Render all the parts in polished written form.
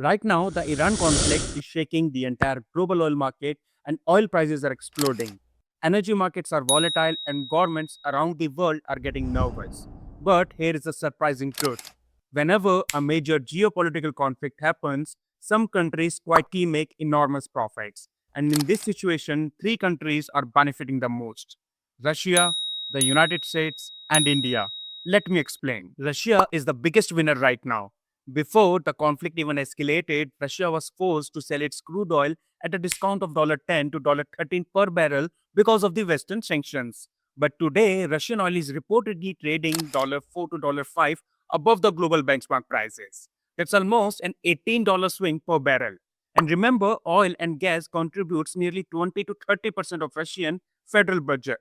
Right now, the Iran conflict is shaking the entire global oil market and oil prices are exploding. Energy markets are volatile and governments around the world are getting nervous. But here is a surprising truth. Whenever a major geopolitical conflict happens, some countries quietly make enormous profits. And in this situation, three countries are benefiting the most: Russia, the United States, and India. Let me explain. Russia is the biggest winner right now. Before the conflict even escalated, Russia was forced to sell its crude oil at a discount of $10 to $13 per barrel because of the Western sanctions. But today, Russian oil is reportedly trading $4 to $5 above the global benchmark prices. That's almost an $18 swing per barrel. And remember, oil and gas contributes nearly 20 to 30% of Russian federal budget.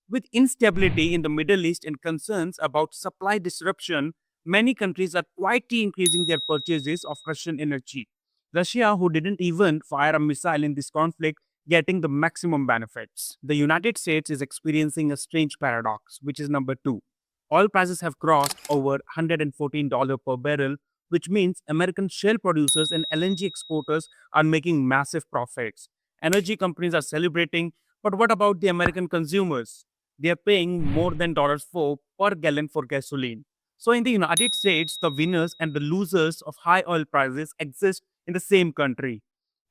With instability in the Middle East and concerns about supply disruption, many countries are quietly increasing their purchases of Russian energy. Russia, who didn't even fire a missile in this conflict, getting the maximum benefits. The United States is experiencing a strange paradox, which is number two. Oil prices have crossed over $114 per barrel, which means American shale producers and LNG exporters are making massive profits. Energy companies are celebrating, but what about the American consumers? They are paying more than $4 per gallon for gasoline. So, in the United States, the winners and the losers of high oil prices exist in the same country.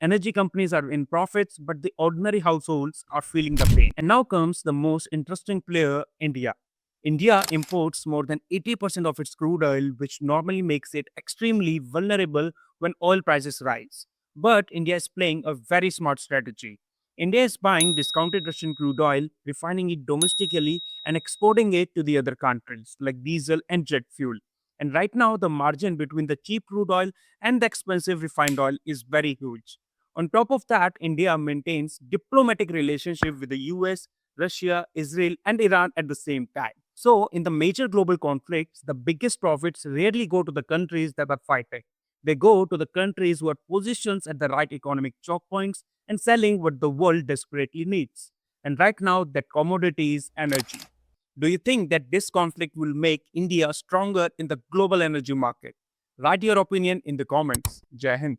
Energy companies are in profits, but the ordinary households are feeling the pain. And now comes the most interesting player, India. India imports more than 80% of its crude oil, which normally makes it extremely vulnerable when oil prices rise. But India is playing a very smart strategy. India is buying discounted Russian crude oil, refining it domestically, and exporting it to the other countries like diesel and jet fuel. And right now, the margin between the cheap crude oil and the expensive refined oil is very huge. On top of that, India maintains diplomatic relationship with the US, Russia, Israel, and Iran at the same time. So, in the major global conflicts, the biggest profits rarely go to the countries that are fighting. They go to the countries who are positioned at the right economic choke points and selling what the world desperately needs. And right now, that commodity is energy. Do you think that this conflict will make India stronger in the global energy market? Write your opinion in the comments. Jai Hind.